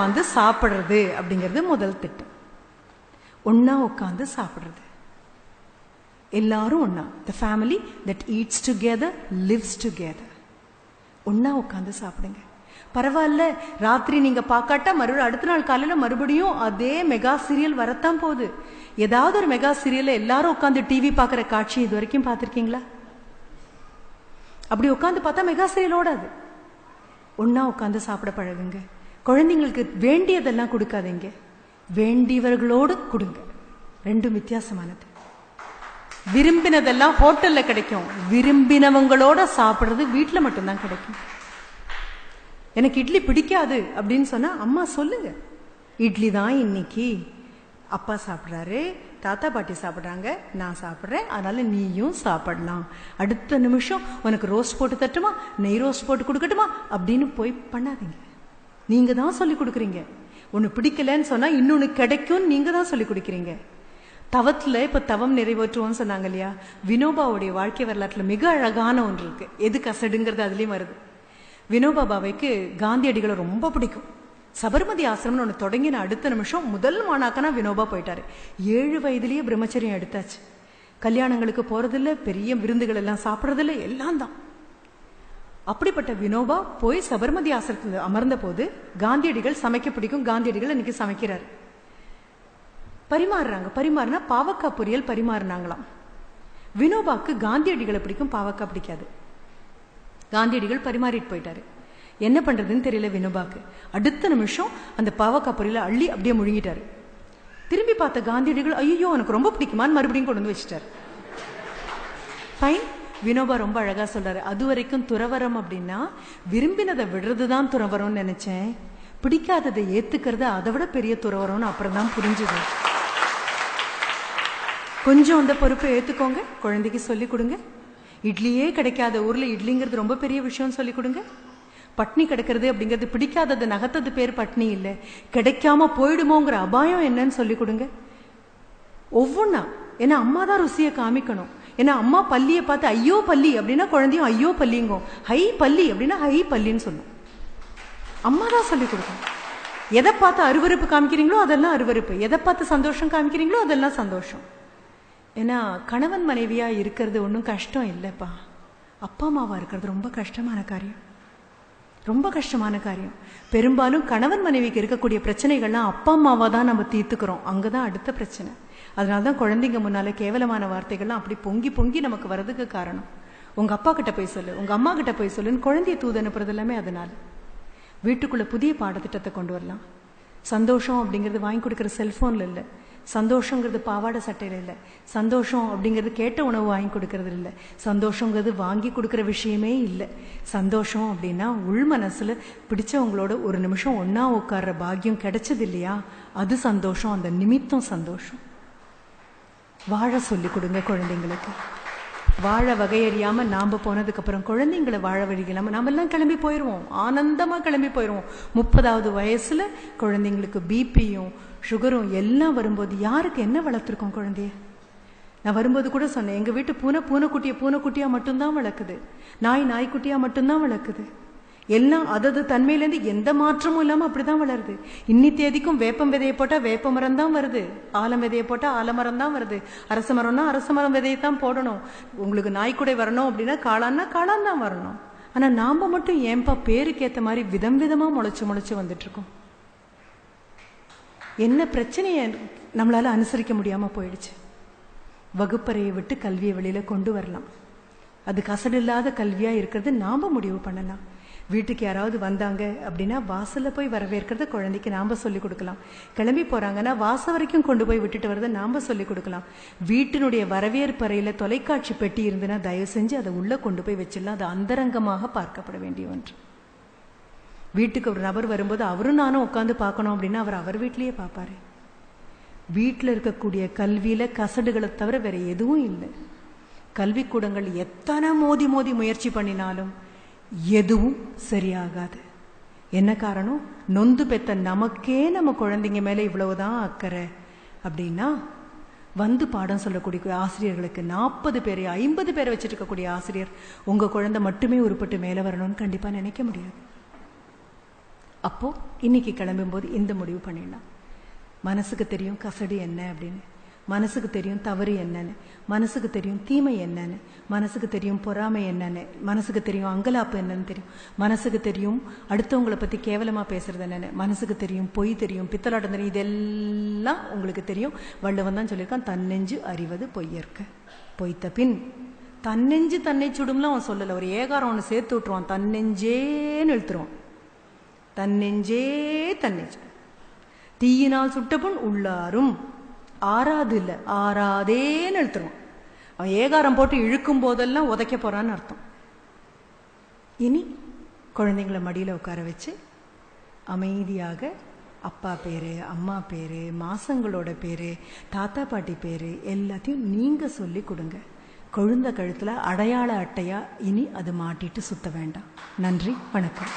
வந்து சாப்பிடுறது அப்படிங்கிறது முதல் திட்டம். ஒன்னா உட்காந்து சாப்பிடுறது, எல்லாரும் ஒன்னா. The family that eats together lives together. ஒன்னா உட்காந்து சாப்பிடுங்க. பரவாயில்ல, ராத்திரி நீங்க பார்க்காட்டா மறுபடியும் அடுத்த நாள் காலையில மறுபடியும் அதே மெகா சீரியல் வரத்தான் போகுது. ஏதாவது ஒரு மெகா சீரியல்ல எல்லாரும் உட்காந்து டிவி பார்க்கிற காட்சி இது வரைக்கும் பார்த்திருக்கீங்களா? அப்படி உட்காந்து பார்த்தா மெகா சீரியல் ஓடாது. ஒன்னா உட்காந்து சாப்பிட பழகுங்க. குழந்தைங்களுக்கு வேண்டியதெல்லாம் கொடுக்காதீங்க, வேண்டியவர்களோடு கொடுங்க. ரெண்டும் வித்தியாசமானது. விரும்பினதெல்லாம் ஹோட்டல்ல கிடைக்கும், விரும்பினவங்களோட சாப்பிடுறது வீட்டுல மட்டும்தான் கிடைக்கும். எனக்கு இட்லி பிடிக்காது அப்படின்னு சொன்னா அம்மா சொல்லுங்க, இட்லி தான் இன்னைக்கு அப்பா சாப்பிட்றாரு, தாத்தா பாட்டி சாப்பிட்றாங்க, நான் சாப்பிட்றேன், அதனால நீயும் சாப்பிடலாம். அடுத்த நிமிஷம் உனக்கு ரோஸ்ட் போட்டு தட்டுமா, நெய் ரோஸ்ட் போட்டு கொடுக்கட்டுமா அப்படின்னு போய் பண்ணாதீங்க. நீங்க தான் சொல்லி கொடுக்குறீங்க. ஒன்னு பிடிக்கலன்னு சொன்னா இன்னொன்னு கிடைக்கும், நீங்க தான் சொல்லி கொடுக்குறீங்க. தவத்துல இப்ப தவம் நிறைவேற்றுவோம்னு சொன்னாங்க இல்லையா? வினோபாவுடைய வாழ்க்கை வரலாற்றுல மிக அழகான ஒன்று இருக்கு. எது கசடுங்கிறது அதுலயும் வருது. வினோபா பாவைக்கு காந்தியடிகளை ரொம்ப பிடிக்கும். சபர்மதி ஆசிரமம்னு ஒன்று தொடங்கின அடுத்த நிமிஷம் முதல் மாணாக்கனா வினோபா போயிட்டாரு. 7 வயதிலேயே பிரம்மச்சரியம் எடுத்தாச்சு. கல்யாணங்களுக்கு போறதில்ல, பெரிய விருந்துகள் எல்லாம் சாப்பிட்றதில்ல, எல்லாம் தான். அப்படிப்பட்ட வினோபா போய் சபர்மதி ஆசிரமத்தில் அமர்ந்த போது காந்தியடிகள் சமைக்க பிடிக்கும். காந்தியடிகள் இன்னைக்கு சமைக்கிறாரு. பரிமாறுனா பாவக்காய் பொரியல் பரிமாறினாங்களாம். வினோபாக்கு காந்தியடிகளை பிடிக்கும், பாவக்காய் பிடிக்காது. காந்தியடிகள் பரிமாறிட்டு போயிட்டாரு. என்ன பண்றதுன்னு தெரியல வினோபாக்கு. அடுத்த நிமிஷம் அந்த பாவக்காய் பொரியல அள்ளி அப்படியே முழுங்கிட்டாரு. திரும்பி பார்த்த காந்தியடிகள், ஐயோ எனக்கு ரொம்ப பிடிக்குமான்னு மறுபடியும் கொண்டு வந்து வச்சுட்டாரு. ஃபைன். வினோபா ரொம்ப அழகா சொல்றாரு, அது வரைக்கும் துறவரம் அப்படின்னா விரும்பினதை விடுறதுதான் துறவரம்னு நினைச்சேன், பிடிக்காததை ஏத்துக்கிறது அதை விட பெரிய துறவரம்னு அப்புறம் தான் புரிஞ்சுது. கொஞ்சம் அந்த பொறுப்பை ஏத்துக்கோங்க, குழந்தைக்கு சொல்லிக் கொடுங்க. இட்லியே கிடைக்காத ஊர்ல இட்லிங்கிறது ரொம்ப பெரிய விஷயம் சொல்லி கொடுங்க. பட்னி கிடக்கிறது அப்படிங்கிறது பிடிக்காதது நகத்தது பேர் பட்னி இல்லை, கிடைக்காம போயிடுமோங்கிற அபாயம் என்னன்னு சொல்லி கொடுங்க. ஒவ்வொன்னா, ஏன்னா அம்மா தான் ருசியை காமிக்கணும். ஏன்னா அம்மா பல்லியை பார்த்து ஐயோ பல்லி அப்படின்னா குழந்தையும் ஐயோ பல்லிங்கும், ஹை பல்லி அப்படின்னா ஹை பல்லின்னு சொல்லும். அம்மா தான் சொல்லி கொடுக்கணும். எதை பார்த்து அருவருப்பு காமிக்கிறீங்களோ அதெல்லாம் அருவருப்பு, எதை பார்த்து சந்தோஷம் காமிக்கிறீங்களோ அதெல்லாம் சந்தோஷம். ஏன்னா கணவன் மனைவியா இருக்கிறது ஒன்றும் கஷ்டம் இல்லைப்பா. அப்பா அம்மாவா இருக்கிறது ரொம்ப கஷ்டமான காரியம், ரொம்ப கஷ்டமான காரியம். பெரும்பாலும் கணவன் மனைவிக்கு இருக்கக்கூடிய பிரச்சனைகள்லாம் அப்பா அம்மாவா தான் நம்ம தீர்த்துக்கிறோம். அங்கதான் அடுத்த பிரச்சனை. அதனாலதான் குழந்தைங்க முன்னால கேவலமான வார்த்தைகள்லாம் அப்படி பொங்கி பொங்கி நமக்கு வர்றதுக்கு காரணம். உங்க அப்பா கிட்ட போய் சொல்லு, உங்க அம்மா கிட்ட போய் சொல்லுன்னு குழந்தைய தூது அனுப்புறது எல்லாமே அதனால. வீட்டுக்குள்ள புதிய பாடத்திட்டத்தை கொண்டு வரலாம். சந்தோஷம் அப்படிங்கிறது வாங்கி கொடுக்குற செல்போன்ல இல்லை, சந்தோஷங்கிறது பாவாடை சட்டையில இல்லை, சந்தோஷம் அப்படிங்கிறது கேட்ட உணவு வாங்கி கொடுக்கறது இல்லை, சந்தோஷங்கிறது வாங்கி கொடுக்குற விஷயமே இல்லை. சந்தோஷம் அப்படின்னா உள் மனசுல பிடிச்சவங்களோட ஒரு நிமிஷம் ஒன்னா உட்கார்ற பாக்கியம் கிடைச்சது இல்லையா, அது சந்தோஷம். அந்த நிமித்தம் சந்தோஷம். வாழ சொல்லி கொடுங்க குழந்தைங்களுக்கு. வாழ வகையறியாம நாம போனதுக்கு அப்புறம் குழந்தைங்களை வாழ வழிகளாம நாம எல்லாம் கிளம்பி போயிடுவோம், ஆனந்தமா கிளம்பி போயிடுவோம். 30வது வயசுல குழந்தைங்களுக்கு பிபியும் சுகரும் எல்லாம் வரும்போது யாருக்கு என்ன வளர்த்துருக்கோம் குழந்தைய? நான் வரும்போது கூட சொன்னேன், எங்க வீட்டு பூனைக்குட்டியா மட்டும்தான் வளர்க்குது, நாய்க்குட்டியா மட்டும்தான் வளர்க்குது. எல்லாம் அதது தன்மையிலேருந்து எந்த மாற்றமும் இல்லாம அப்படிதான் வளருது. இன்னி தேதிக்கும் வேப்பம் விதையை போட்டா வேப்ப மரம் தான் வருது, ஆலம் விதையை போட்டா ஆலமரம் தான் வருது, அரச மரம்னா அரச மரம் விதையை தான் போடணும். உங்களுக்கு நாய்க்குடை வரணும் அப்படின்னா காளான்னா காளான் தான் வரணும். ஆனா நாம மட்டும் ஏன்பா பேருக்கு ஏத்த மாதிரி விதம் விதமா முளைச்சு வந்துட்டு இருக்கோம்? என்ன பிரச்சனைய நம்மளால அனுசரிக்க முடியாம போயிடுச்சு. வகுப்பறையை விட்டு கல்வியை வெளியில கொண்டு வரலாம். அது கசடு இல்லாத கல்வியா இருக்கிறது நாம முடிவு பண்ணலாம். வீட்டுக்கு யாராவது வந்தாங்க அப்படின்னா வாசல்ல போய் வரவேற்கிறத குழந்தைக்கு நாம சொல்லி கொடுக்கலாம். கிளம்பி போறாங்கன்னா வாசல் வரைக்கும் கொண்டு போய் விட்டுட்டு வரதை நாம சொல்லி கொடுக்கலாம். வீட்டினுடைய வரவேற்பறையில தொலைக்காட்சி பெட்டி இருந்துன்னா தயவு செஞ்சு அதை உள்ள கொண்டு போய் வச்சிடலாம். அது அந்தரங்கமாக பார்க்கப்பட வேண்டிய ஒன்று. வீட்டுக்கு ஒரு நபர் வரும்போது அவரும் நானும் உட்காந்து பார்க்கணும் அப்படின்னா அவர் வீட்டிலேயே பார்ப்பாரு. வீட்டில் இருக்கக்கூடிய கல்வியில கசடுகளை தவிர வேற எதுவும் இல்லை. கல்விக்கூடங்கள் எத்தனை மோதி முயற்சி பண்ணினாலும் எதுவும் சரியாகாது. என்ன காரணம்? நொந்து பெத்த நமக்கே நம்ம குழந்தைங்க மேல இவ்வளவுதான் அக்கறை அப்படின்னா வந்து பாடம் சொல்லக்கூடிய ஆசிரியர்களுக்கு 40 பேர் 50 பேரை வச்சுட்டு இருக்கக்கூடிய ஆசிரியர் உங்க குழந்தை மட்டுமே உருப்பட்டு மேல வரணும்னு கண்டிப்பா நினைக்க முடியாது. அப்போ இன்னைக்கு கிளம்பும்போது இந்த முடிவு பண்ணிடலாம். மனசுக்கு தெரியும் கசடு என்ன அப்படின்னு, மனசுக்கு தெரியும் தவறு என்னன்னு, மனசுக்கு தெரியும் தீமை என்னன்னு, மனசுக்கு தெரியும் பொறாமை என்னன்னு, மனசுக்கு தெரியும் அங்கலாப்பு என்னன்னு தெரியும், மனசுக்கு தெரியும் அடுத்தவங்களை பத்தி கேவலமா பேசுறது என்னன்னு, மனசுக்கு தெரியும் பொய் தெரியும், பித்தலாட்டம் தெரியும். இதெல்லாம் உங்களுக்கு தெரியும். வள்ளுவன் தான் சொல்லியிருக்கான், தன்னெஞ்சு அறிவது பொய்யற்க பொய்த்த பின். தன்னெஞ்சு தன்னை சுடும்லாம் அவன் சொல்லல. ஒரு ஏகாரம் ஒன்று சேர்த்து விட்டுருவான், தன்னெஞ்சேன்னு இழுத்துருவான். தன்னெஞ்சே தன்னெஞ்சு தீயினால் சுட்டபுண் உள்ளாரும் ஆறாது இல்லை, ஆறாதேன்னு இழுத்துருவான். அவன் ஏகாரம் போட்டு இழுக்கும் போதெல்லாம் உதைக்க போறான்னு அர்த்தம். இனி குழந்தைங்களை மடியில் உட்கார வச்சு அமைதியாக அப்பா பேரு, அம்மா பேரு, மாசங்களோட பேரு, தாத்தா பாட்டி பேரு எல்லாத்தையும் நீங்க சொல்லி கொடுங்க. குழந்தை கழுத்துல அடையாள அட்டையா இனி அது மாட்டிட்டு சுத்த வேண்டாம். நன்றி, வணக்கம்.